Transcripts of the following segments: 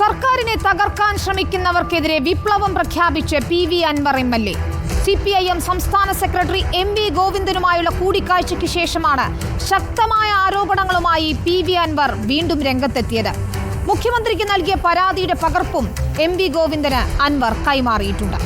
സർക്കാരിനെ തകർക്കാൻ ശ്രമിക്കുന്നവർക്കെതിരെ വിപ്ലവം പ്രഖ്യാപിച്ച് പി.വി. അൻവർ എം.എൽ.എ. CPIM സംസ്ഥാന സെക്രട്ടറി M.V. ഗോവിന്ദനുമായുള്ള കൂടിക്കാഴ്ചയ്ക്ക് ശേഷമാണ് ശക്തമായ ആരോപണങ്ങളുമായി പി.വി. അൻവർ വീണ്ടും രംഗത്തെത്തിയത്. മുഖ്യമന്ത്രിക്ക് നൽകിയ പരാതിയുടെ പകർപ്പും M.V. ഗോവിന്ദന് അൻവർ കൈമാറിയിട്ടുണ്ട്.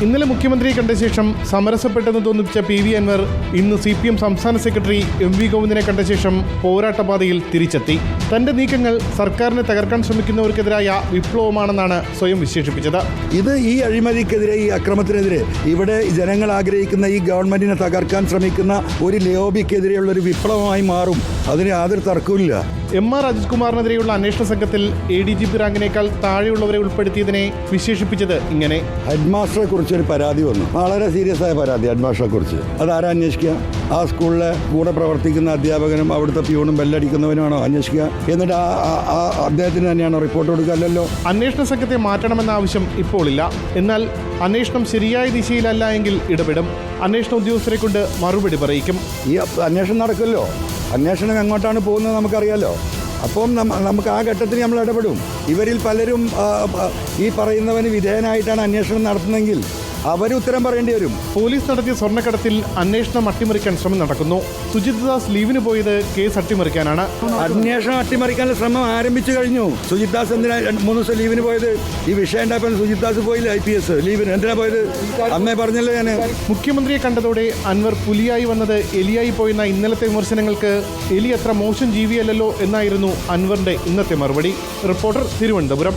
ഇന്നലെ മുഖ്യമന്ത്രിയെ കണ്ട ശേഷം സമരസപ്പെട്ടെന്ന് തോന്നിപ്പിച്ച പി.വി. അൻവർ ഇന്ന് CPM സംസ്ഥാന സെക്രട്ടറി M.V. ഗോവിന്ദനെ കണ്ട ശേഷം പോരാട്ടപാതയിൽ തിരിച്ചെത്തി. തന്റെ നീക്കങ്ങൾ സർക്കാരിനെ തകർക്കാൻ ശ്രമിക്കുന്നവർക്കെതിരായ വിപ്ലവമാണെന്നാണ് സ്വയം വിശേഷിപ്പിച്ചത്. ഇത് ഈ അഴിമതിക്കെതിരെ, ഈ അക്രമത്തിനെതിരെ, ഇവിടെ ജനങ്ങൾ ആഗ്രഹിക്കുന്ന ഈ ഗവൺമെന്റിനെ തകർക്കാൻ ശ്രമിക്കുന്ന ഒരു ലോബിക്കെതിരെയുള്ള ഒരു വിപ്ലവമായി മാറും. അതിന് യാതൊരു തർക്കവുമില്ല. M.R. അജിത് കുമാറിനെതിരെയുള്ള അന്വേഷണ സംഘത്തിൽ ADGP റാങ്കിനേക്കാൾ താഴെയുള്ളവരെ ഉൾപ്പെടുത്തിയതിനെ വിശേഷിപ്പിച്ചത് ഇങ്ങനെ: ഹെഡ് മാസ്റ്ററെ കുറിച്ചൊരു പരാതി വന്നു, വളരെ സീരിയസ് ആയ പരാതി ഹെഡ് മാസ്റ്ററെ കുറിച്ച്. അതാരാ അന്വേഷിക്കുക? ആ സ്കൂളിലെ കൂടെ പ്രവർത്തിക്കുന്ന അധ്യാപകനും അവിടുത്തെ പ്യൂണും ബെല്ലടിക്കുന്നവനുമാണോ അന്വേഷിക്കുക? എന്നിട്ട് അദ്ദേഹത്തിന് തന്നെയാണോ റിപ്പോർട്ട് കൊടുക്കുക? അല്ലല്ലോ. അന്വേഷണ സംഘത്തെ മാറ്റണമെന്ന ആവശ്യം ഇപ്പോൾ ഇല്ല. എന്നാൽ അന്വേഷണം ശരിയായ ദിശയിലല്ല എങ്കിൽ ഇടപെടും. അന്വേഷണ ഉദ്യോഗസ്ഥരെ കൊണ്ട് മറുപടി പറയിക്കും. ഈ അന്വേഷണം നടക്കുമല്ലോ. അന്വേഷണം എങ്ങോട്ടാണ് പോകുന്നത് നമുക്കറിയാലോ. അപ്പം നമുക്ക് ആ ഘട്ടത്തിൽ നമ്മൾ ഇടപെടും. ഇവരിൽ പലരും ഈ പറയുന്നവന് വിധേയനായിട്ടാണ് അന്വേഷണം നടത്തുന്നതെങ്കിൽ അവർ ഉത്തരം പറയേണ്ടി വരും. പോലീസ് നടത്തിയ സ്വർണ്ണക്കടത്തിൽ അന്വേഷണം അട്ടിമറിക്കാൻ ശ്രമം നടക്കുന്നു. സുജിത് ദാസ് ലീവിന് പോയത് കേസ് അട്ടിമറിക്കാനാണ്. അന്വേഷണം അട്ടിമറിക്കാനുള്ള ശ്രമം ആരംഭിച്ചു കഴിഞ്ഞു. സുജിത് ദാസ് എന്തിനാ 3 ദിവസം ലീവിന് പോയത്? ഈ വിഷയം ഉണ്ടായപ്പോൾ സുജിത് ദാസ് പോയില്ല IPS ലീവിന്. എന്തിനാ പോയത്? അന്നേ പറഞ്ഞല്ലോ ഞാൻ. മുഖ്യമന്ത്രിയെ കണ്ടതോടെ അൻവർ പുലിയായി വന്നത് എലിയായി പോയെന്ന ഇന്നലത്തെ വിമർശനങ്ങൾക്ക് എലി അത്ര മോശം ജീവിയല്ലല്ലോ എന്നായിരുന്നു അൻവറിന്റെ ഇന്നത്തെ മറുപടി. റിപ്പോർട്ടർ, തിരുവനന്തപുരം.